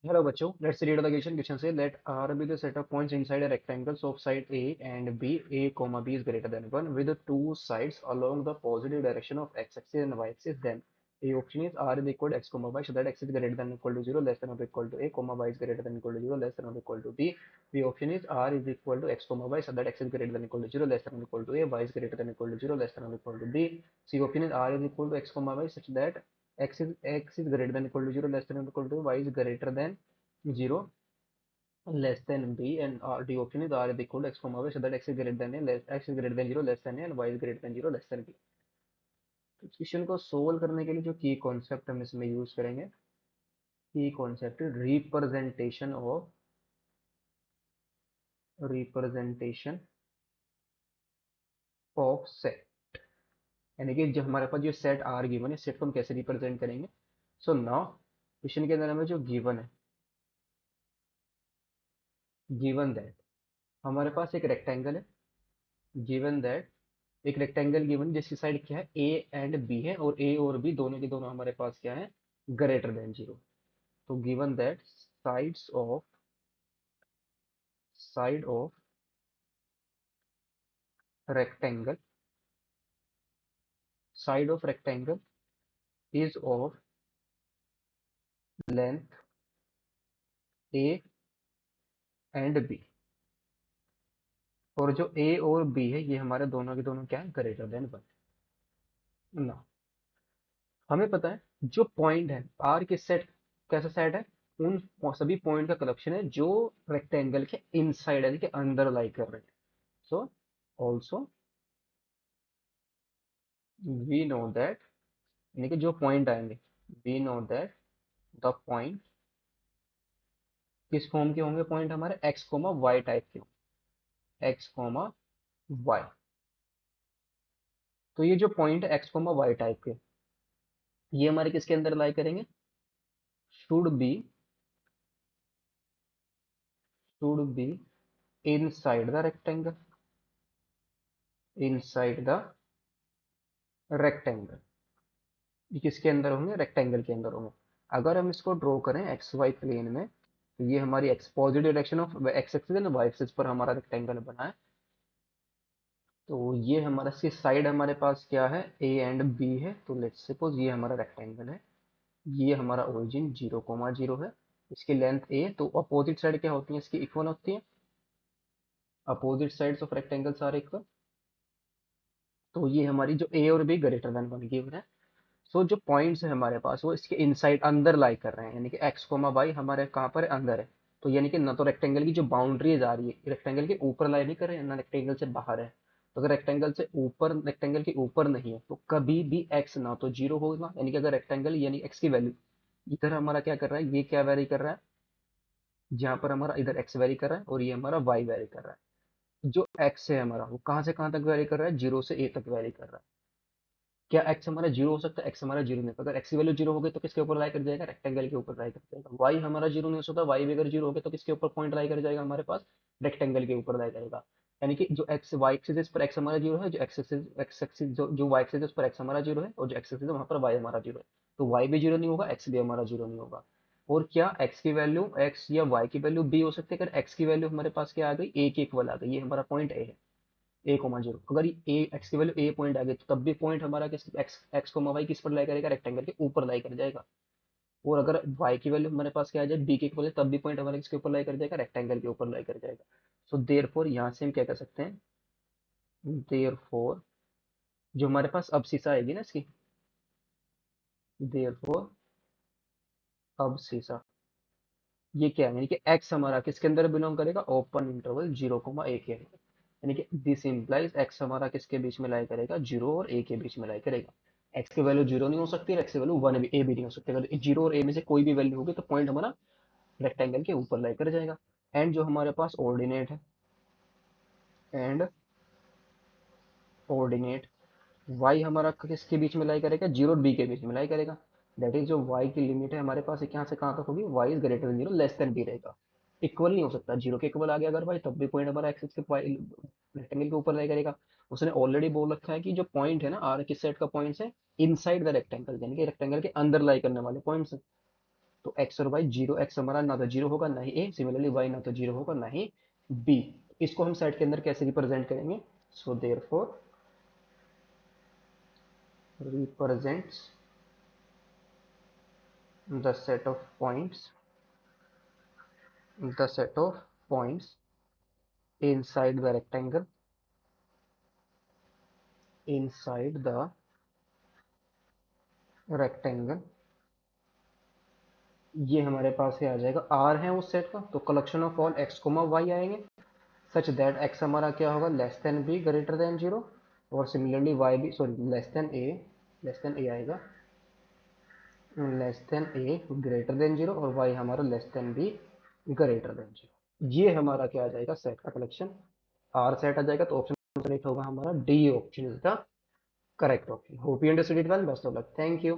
Hello, bachcho. Let's read the question say let R be the set of points inside a rectangle of side A and B. A comma B is greater than 1 with the two sides along the positive direction of x-axis and y-axis. Then A option is R is equal to x comma y so that x is greater than or equal to 0 less than or equal to A comma y is greater than or equal to 0 less than or equal to B. B option is R is equal to x comma y so that x is greater than or equal to 0 less than or equal to A, y is greater than or equal to 0 less than or equal to B. C option is R is equal to x comma y such that x is greater than or equal to 0 less than or equal to y is greater than 0 less than b, and the option is r is equal to x comma y so that x is greater than a less x is greater than 0 less than a and y is greater than 0 less than b. तो इस question को solve करने के लिए जो की concept हम इसमें यूज करेंगे, की कॉन्सेप्ट रिप्रेजेंटेशन ऑफ सेट, यानी कि जो हमारे पास जो सेट आर गिवन है, सेट को हम कैसे रिप्रेजेंट करेंगे. सो नाउ क्वेश्चन के अंदर हमें जो गिवन है, गिवन दैट हमारे पास एक रेक्टेंगल है, गिवन दैट एक रेक्टेंगल गिवन जिसकी साइड क्या है ए एंड बी है और ए और बी दोनों के दोनों हमारे पास क्या है, ग्रेटर देन 0. तो given that side of rectangle side of rectangle is of length A and B, और जो ए और बी है ये हमारे दोनों के दोनों क्या है, ग्रेटर देन 1. ना हमें पता है जो पॉइंट है आर के सेट कैसा सेट है, उन सभी पॉइंट का कलेक्शन है जो रेक्टेंगल के इनसाइड यानी कि अंदर लाई कर रहे हैं. So also we know that, यानी कि जो पॉइंट आएंगे, we know that the point किस फॉर्म के होंगे, पॉइंट हमारे एक्स कोमा वाई टाइप के होंगे, एक्स कोमा वाई. तो ये जो पॉइंट है एक्स कोमा वाई टाइप के, ये हमारे किसके अंदर लाई करेंगे, should be should be inside the rectangle, inside the rectangle. ये किसके अंदर होंगे, रेक्टेंगल के अंदर होंगे. अगर हम इसको ड्रॉ करें एक्स वाई प्लेन में, तो ये हमारी X positive direction of X axis and Y axis पर हमारा रेक्टेंगल बना है. तो ये हमारा इसकी साइड हमारे पास क्या है, ए एंड बी है. तो लेट्स सपोज ये हमारा रेक्टेंगल है, ये हमारा ओरिजिन 0,0 है, इसकी लेंथ ए. तो अपोजिट साइड क्या होती है, इसकी इक्वल होती है, opposite sides of rectangles are equal. तो ये हमारी जो ए और बी ग्रेटर देन 1 गिवन है. सो जो पॉइंट्स है हमारे पास वो इसके इनसाइड अंदर लाई कर रहे हैं, यानी कि एक्स कोमा वाई हमारे कहाँ पर है, अंदर है. तो यानी कि ना तो रेक्टेंगल की जो बाउंड्रीज आ रही है रेक्टेंगल के ऊपर लाई नहीं कर रहे हैं, ना रेक्टेंगल से बाहर है. तो अगर रेक्टेंगल से ऊपर, रेक्टेंगल के ऊपर नहीं है तो कभी भी एक्स ना तो 0 होगा, यानी कि अगर रेक्टेंगल यानी एक्स की वैल्यू इधर हमारा क्या कर रहा है, ये क्या वेरी कर रहा है, जहाँ पर हमारा इधर एक्स वेरी कर रहा है और ये हमारा वाई वेरी कर रहा है. जो एक्स है हमारा वो कहाँ से कहाँ तक वेरी कर रहा है, 0 से ए तक वेरी कर रहा है. क्या एक्स हमारा 0 हो सकता है, एक्स हमारा 0 नहीं. अगर एक्स की वैल्यू 0 हो गई तो किसके ऊपर लाई कर जाएगा, रेक्टेंगल के ऊपर लाई कर जाएगा. वाई हमारा 0 नहीं हो सकता, वाई भी अगर 0 हो गया तो किसके ऊपर पॉइंट लाई कर जाएगा, हमारे पास रेक्टेंगल के ऊपर लाई करेगा. यानी कि जो एक्स वाई एक्सिस है इस पर एक्स हमारा 0 है, जो एक्स एक्सिस जो वाई एक्सिस है उस पर एक्स हमारा 0 है, और जो एक्स एक्सिस है वहाँ पर वाई हमारा 0 है. तो वाई भी 0 नहीं होगा, एक्स भी हमारा 0 नहीं होगा. और क्या एक्स की वैल्यू एक्स या वाई की वैल्यू बी हो सकती है, अगर एक्स की वैल्यू हमारे पास क्या आ गई, ए के इक्वल आ गई. ये हमारा पॉइंट ए है, ए कोमा जीरो. अगर ए एक्स की वैल्यू ए पॉइंट आ गई तो तब भी पॉइंट हमारा किस एक्स एक्स कोमा वाई किस पर लाई करेगा, रेक्टेंगल के ऊपर लाई कर जाएगा. और अगर वाई की वैल्यू हमारे पास क्या आ जाए, बी के इक्वल है, तब भी पॉइंट हमारे किसके ऊपर लाई कर जाएगा, रेक्टेंगल के ऊपर लाई कर जाएगा. सो देयरफॉर यहाँ से हम क्या कर सकते हैं, देयरफॉर जो हमारे पास अब शीशा आएगी ना इसकी, देयरफॉर अब शीशा ये क्या है, यानी कि एक्स हमारा किसके अंदर बिलोंग करेगा, ओपन इंटरवल 0,a के अंदर. यानी कि दिस इंप्लाइज एक्स हमारा किसके बीच में लाई करेगा, 0 और a के बीच में लाई करेगा. एक्स की वैल्यू 0 नहीं हो सकती, एक्स की वैल्यू 1 भी a भी नहीं हो सकती. अगर 0 और a में से कोई भी वैल्यू होगी तो पॉइंट हमारा रेक्टेंगल के ऊपर लाई कर जाएगा. एंड जो हमारे पास ऑर्डिनेट है, एंड ऑर्डिनेट y हमारा किसके बीच में लाई करेगा, 0 और b के बीच में लाई करेगा. दैट इज जो y की लिमिट है हमारे पास यहाँ से कहाँ तक होगी, y is greater than 0 less than b रहेगा. इक्वल नहीं हो सकता, 0 के इक्वल आ गया अगर y तब भी पॉइंट हमारा एक्सिस के रेक्टेंगल के ऊपर लाई करेगा. उसने ऑलरेडी बोल रखा है कि जो पॉइंट है ना आर किस सेट का पॉइंट्स है, इनसाइड द रेक्टेंगल, यानी कि रेक्टेंगल के अंदर लाई करने वाले पॉइंट्स. तो एक्स और वाई जीरो, एक्स हमारा ना तो जीरो होगा ना ही ए, सिमिलरली वाई ना तो जीरो होगा ना ही बी। इसको हम सेट के अंदर कैसे रिप्रेजेंट करेंगे? So therefore represents the set of points, the set of points inside the rectangle, inside the rectangle, ये हमारे पास ही आ जाएगा। आर है उस सेट का, तो collection of all x comma y आएंगे, सच दैट एक्स हमारा क्या होगा, less than b greater than zero, और सिमिलरली वाई भी, सॉरी लेस देन ए आएगा, less than a greater than zero, और वाई हमारा less than b greater than zero. ये हमारा क्या आ जाएगा, सेट का कलेक्शन। आर सेट आ जाएगा, तो ऑप्शन सेलेक्ट होगा हमारा D option is the correct option. Hope you understood it well, best of luck, thank you.